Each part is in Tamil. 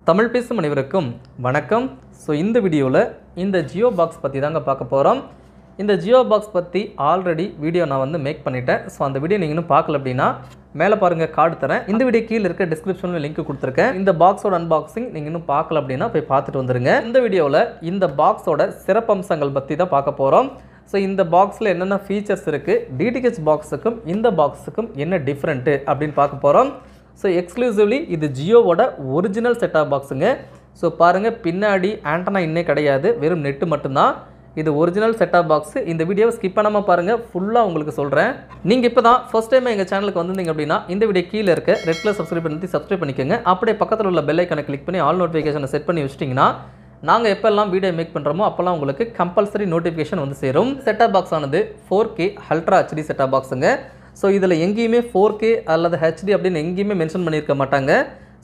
தமிழ் பேசும் அனைவருக்கும் வணக்கம். ஸோ இந்த வீடியோவில் இந்த ஜியோ பாக்ஸ் பற்றி தாங்க பார்க்க போகிறோம். இந்த ஜியோ பாக்ஸ் பற்றி ஆல்ரெடி வீடியோ நான் மேக் பண்ணிட்டேன். ஸோ அந்த வீடியோ நீங்கள் இன்னும் பார்க்கல அப்படின்னா மேலே பாருங்கள், கார்டு தரேன். இந்த வீடியோ கீழே இருக்க டிஸ்கிரிப்ஷனில் லிங்க் கொடுத்துருக்கேன். இந்த பாக்ஸோட அன்பாக்சிங் நீங்கள் இன்னும் பார்க்கல அப்படின்னா போய் பார்த்துட்டு வந்துருங்க. இந்த வீடியோவில் இந்த பாக்ஸோட சிறப்பம்சங்கள் பற்றி தான் பார்க்க போகிறோம். ஸோ இந்த பாக்ஸில் என்னென்ன ஃபீச்சர்ஸ் இருக்குது, டிடிஹெச் பாக்ஸுக்கும் இந்த பாக்ஸுக்கும் என்ன டிஃப்ரெண்ட்டு அப்படின்னு பார்க்க போகிறோம். ஸோ எக்ஸ்க்ளூசிவ்லி இது ஜியோவோட ஒரிஜினல் செட்டாப் பாக்ஸுங்க. ஸோ பாருங்கள், பின்னாடி ஆண்டனா இன்னே கிடையாது, வெறும் நெட்டு மட்டும்தான். இது ஒரிஜினல் செட்டாப் பாக்ஸு. இந்த வீடியோவை ஸ்கிப் பண்ணாமல் பாருங்கள், ஃபுல்லாக உங்களுக்கு சொல்கிறேன். நீங்கள் இப்போ தான் ஃபர்ஸ்ட் டைம் எங்கள் சேனலுக்கு வந்திருந்தீங்க அப்படின்னா இந்த வீடியோ கீழே இருக்க ரெட் கலர் சப்ஸ்கிரைப் பண்ணிக்கோங்க. அப்படியே பக்கத்தில் உள்ள பெல் ஐக்கனை கிளிக் பண்ணி ஆல் நோட்டிஃபிகேஷனை செட் பண்ணி வச்சிட்டிங்கன்னா நாங்கள் எப்போல்லாம் வீடியோ மேக் பண்ணுறோமோ அப்போல்லாம் உங்களுக்கு கம்பல்சரி நோட்டிஃபிகேஷன் வந்து சேரும். செட்டாப் பாக்ஸ் ஆனது 4K அல்ட்ரா ஹெச்டி செட்டாப் பாக்ஸுங்க. ஸோ இதில் எங்கேயுமே 4K அல்லது ஹெச்டி அப்படின்னு எங்கேயுமே மென்ஷன் பண்ணியிருக்க மாட்டாங்க.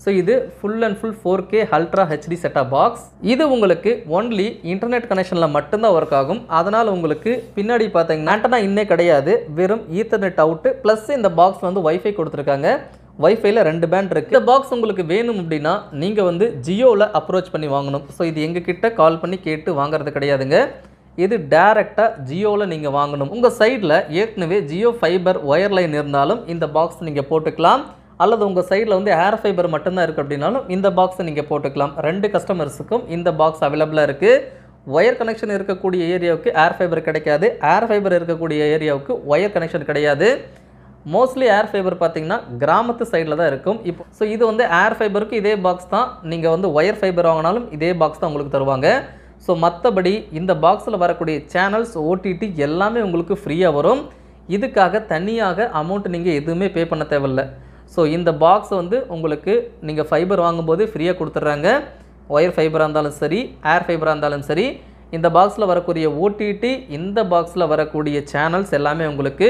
ஸோ இது full and full 4K ultra HD set top box. இது உங்களுக்கு ஒன்லி இன்டர்நெட் கனெக்ஷனில் மட்டும்தான் ஒர்க் ஆகும். அதனால் உங்களுக்கு பின்னாடி பார்த்தீங்கன்னா ஆண்டனா இன்னே கிடையாது, வெறும் ஈத்தர்நெட் அவுட்டு ப்ளஸ் இந்த பாக்ஸ் வந்து வைஃபை கொடுத்துருக்காங்க. வைஃபைல 2 பேண்ட் இருக்குது. இந்த பாக்ஸ் உங்களுக்கு வேணும் அப்படின்னா நீங்கள் ஜியோவில் அப்ரோச் பண்ணி வாங்கணும். ஸோ இது எங்ககிட்ட கால் பண்ணி கேட்டு வாங்குறது கிடையாதுங்க. இது டைரெக்டாக ஜியோவில் நீங்கள் வாங்கணும். உங்கள் சைடில் ஏற்கனவே ஜியோ ஃபைபர் ஒயர் லைன் இருந்தாலும் இந்த பாக்ஸ் நீங்கள் போட்டுக்கலாம். அல்லது உங்கள் சைடில் ஏர் ஃபைபர் மட்டும்தான் இருக்குது அப்படின்னாலும் இந்த பாக்ஸை நீங்கள் போட்டுக்கலாம். 2 கஸ்டமர்ஸுக்கும் இந்த பாக்ஸ் அவைலபிளாக இருக்குது. ஒயர் கனெக்ஷன் இருக்கக்கூடிய ஏரியாவுக்கு ஏர் ஃபைபர் கிடைக்காது, ஏர் ஃபைபர் இருக்கக்கூடிய ஏரியாவுக்கு ஒயர் கனெக்ஷன் கிடையாது. மோஸ்ட்லி ஏர் ஃபைபர் பார்த்தீங்கன்னா கிராமத்து சைடில் தான் இருக்கும். இப்போ ஸோ இது ஏர் ஃபைபருக்கு இதே பாக்ஸ் தான். நீங்கள் ஒயர் ஃபைபர் வாங்கினாலும் இதே பாக்ஸ் தான் உங்களுக்கு தருவாங்க. ஸோ மற்றபடி இந்த பாக்ஸில் வரக்கூடிய சேனல்ஸ், ஓடிடி எல்லாமே உங்களுக்கு ஃப்ரீயாக வரும். இதுக்காக தனியாக அமௌண்ட் நீங்கள் எதுவுமே பே பண்ண தேவையில்லை. ஸோ இந்த பாக்ஸ் உங்களுக்கு நீங்கள் ஃபைபர் வாங்கும்போது ஃப்ரீயாக கொடுத்துட்றாங்க. ஒயர் ஃபைபராக இருந்தாலும் சரி, ஏர் ஃபைபராக இருந்தாலும் சரி, இந்த பாக்ஸில் வரக்கூடிய ஓடிடி, இந்த பாக்ஸில் வரக்கூடிய சேனல்ஸ் எல்லாமே உங்களுக்கு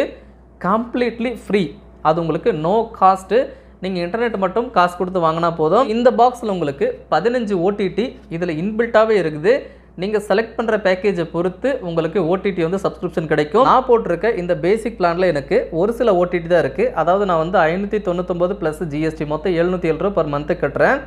கம்ப்ளீட்லி ஃப்ரீ. அது உங்களுக்கு நோ காஸ்ட்டு. நீங்கள் இன்டர்நெட் மட்டும் காசு கொடுத்து வாங்கினா போதும். இந்த பாக்ஸில் உங்களுக்கு 15 ஓடிடி இதில் இன்பில்ட்டாகவே இருக்குது. நீங்கள் செலக்ட் பண்ணுற பேக்கேஜை பொறுத்து உங்களுக்கு ஓடிடி சப்ஸ்கிரிப்ஷன் கிடைக்கும். நான் போட்டிருக்க இந்த பேசிக் பிளானில் எனக்கு ஒரு சில ஓடிடி தான் இருக்குது. அதாவது நான் 599 ப்ளஸ் ஜிஎஸ்டி மொத்தம் 707 ரூபா பர் மந்த்து கட்டுறேன்.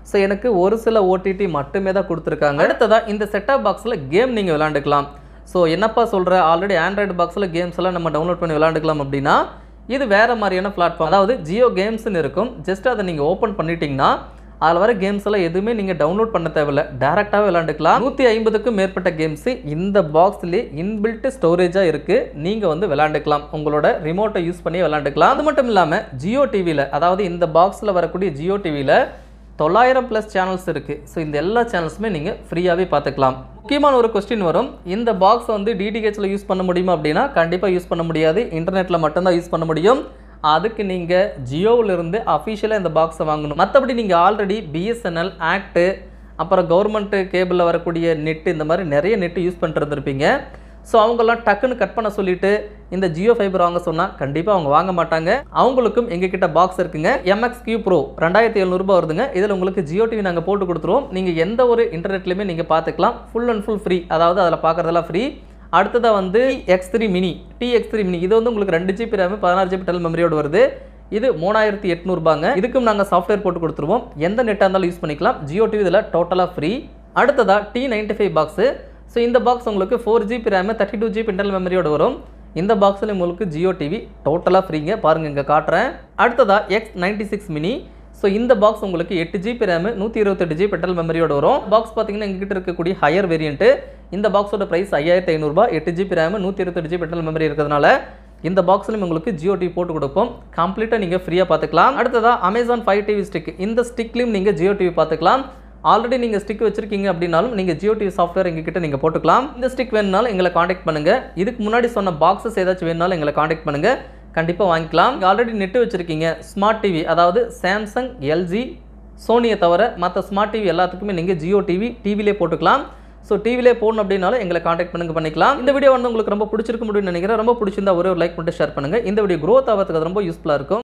ஸோ எனக்கு ஒரு சில ஓடிடி மட்டுமே தான் கொடுத்துருக்காங்க. அடுத்ததாக இந்த செட்டாப் பாக்ஸில் கேம் நீங்கள் விளாண்டுக்கலாம். ஸோ என்னப்பா சொல்கிற, ஆல்ரெடி ஆண்ட்ராய்டு பாக்ஸில் கேம்ஸ் எல்லாம் நம்ம டவுன்லோட் பண்ணி விளாண்டுக்கலாம் அப்படின்னா இது வேறு மாதிரியான பிளாட்ஃபார்ம். அதாவது ஜியோ கேம்ஸ்னு இருக்கும். ஜஸ்ட் அதை நீங்கள் ஓப்பன் பண்ணிட்டீங்கன்னா அதில் வர கேம்ஸ் எல்லாம் எதுவுமே நீங்கள் டவுன்லோட் பண்ண தேவையில்லை, டேரெக்டாகவே விளாண்டுக்கலாம். 150க்கும் மேற்பட்ட கேம்ஸு இந்த பாக்ஸ்லேயே இன்பில்ட் ஸ்டோரேஜாக இருக்குது. நீங்கள் விளாண்டுக்கலாம், உங்களோட ரிமோட்டை யூஸ் பண்ணி விளாண்டுக்கலாம். அது மட்டும் இல்லாமல் ஜியோ டிவியில், அதாவது இந்த பாக்ஸில் வரக்கூடிய ஜியோ டிவியில் 900 ப்ளஸ் சேனல்ஸ் இருக்குது. ஸோ இந்த எல்லா சேனல்ஸுமே நீங்கள் ஃப்ரீயாகவே பார்த்துக்கலாம். முக்கியமான ஒரு கொஸ்டின் வரும், இந்த பாக்ஸ் டிடிஹெச்சில் யூஸ் பண்ண முடியுமா அப்படின்னா கண்டிப்பாக யூஸ் பண்ண முடியாது, இன்டர்நெட்டில் மட்டும்தான் யூஸ் பண்ண முடியும். அதுக்கு நீங்கள் ஜியோவிலிருந்து அஃபிஷியலாக இந்த பாக்ஸை வாங்கணும். மற்றபடி நீங்கள் ஆல்ரெடி பிஎஸ்என்எல், ஆக்ட்டு, அப்புறம் கவர்மெண்ட்டு கேபிளில் வரக்கூடிய நெட்டு, இந்த மாதிரி நிறைய நெட்டு யூஸ் பண்ணிட்டு இருந்திருப்பீங்க. ஸோ அவங்கெல்லாம் டக்குன்னு கட் பண்ண சொல்லிவிட்டு இந்த ஜியோ ஃபைபர் வாங்க சொன்னால் கண்டிப்பாக அவங்க வாங்க மாட்டாங்க. அவங்களுக்கும் எங்ககிட்ட பாக்ஸ் இருக்குங்க. MXQ Pro 2700 ரூபா வருதுங்க. இதில் உங்களுக்கு ஜியோ டிவி நாங்கள் போட்டு கொடுத்துருவோம். நீங்கள் எந்த ஒரு இன்டர்நெட்லையுமே நீங்கள் பார்த்துக்கலாம். Full and full free. அதாவது அதில் பார்க்குறதெல்லாம் ஃப்ரீ. அடுத்ததாக TX3 மினி இது உங்களுக்கு 2GB RAM 16GB இன்டர்னல் மெமரியோடு வருது. இது 3800 ரூபாங்க. இதுக்கும் நாங்கள் சாஃப்ட்வேர் போட்டு கொடுத்துருவோம். எந்த நெட்டாக இருந்தாலும் யூஸ் பண்ணிக்கலாம். ஜியோ டிவி இதில் டோட்டலாக ஃப்ரீ. அடுத்ததாக T95 பாக்ஸு. ஸோ இந்த பாக்ஸ் உங்களுக்கு 4GB RAM 32GB இன்டர்னல் மெமரியோடு வரும். இந்த பாக்ஸில் உங்களுக்கு ஜியோ டிவி டோட்டலாக ஃப்ரீங்க. பாருங்கள், இங்கே காட்டுறேன். அடுத்ததாக X96 மினி. ஸோ இந்த பாக்ஸ் உங்களுக்கு 8GB RAM 128GB இன்டர்னல் மெமரியோடு வரும். பாக்ஸ் பார்த்தீங்கன்னா எங்ககிட்ட இருக்கக்கூடிய ஹையர் வேரியண்ட்டு. இந்த பாக்ஸோட ப்ரைஸ் 5500 ரூபா. 8GB RAM 128GB internal memory இருக்கிறதுனால இந்த பாக்ஸ்லையும் உங்களுக்கு ஜியோ டிவி போட்டு கொடுப்போம். கம்ப்ளீட்டாக நீங்கள் ஃப்ரீயாக பார்த்துக்கலாம். அடுத்ததாக Amazon Fire TV ஸ்டிக். இந்த ஸ்டிக்லையும் நீங்கள் ஜியோ டிவி பார்த்துக்கலாம். ஆல்ரெடி நீங்கள் ஸ்டிக் வச்சுருக்கீங்க அப்படின்னாலும் நீங்கள் ஜியோ டிவி சாஃப்ட்வேர் எங்ககிட்ட நீங்கள் போட்டுக்கலாம். இந்த ஸ்டிக் வேணுனாலும் எங்களை காண்டாக்ட் பண்ணுங்கள். இதுக்கு முன்னாடி சொன்ன பாக்ஸஸ் ஏதாச்சும் வேணுனாலும் எங்களை காண்டாக்ட் பண்ணுங்கள், கண்டிப்பாக வாங்கிக்கலாம். ஆல்ரெடி நெட்டு வச்சுருக்கீங்க, ஸ்மார்ட் டிவி, அதாவது சாம்சங், எல்ஜி, சோனியை தவிர மற்ற ஸ்மார்ட் டிவி எல்லாத்துக்குமே நீங்கள் ஜியோ டிவிலே போட்டுக்கலாம். ஸோ டிவிலே போடணும் அப்படின்னாலும் எங்களை காண்டாக்ட் பண்ணிக்கலாம். இந்த வீடியோ உங்களுக்கு ரொம்ப பிடிச்சிருக்க முடியும்னு நினைக்கிறேன். ரொம்ப பிடிச்சிருந்தா ஒரு லைக் பண்ணிட்டு ஷேர் பண்ணுங்கள். இந்த வீடியோ க்ரோத் ஆகிறதுக்கு அது ரொம்ப யூஸ்ஃபுல்லாக இருக்கும்.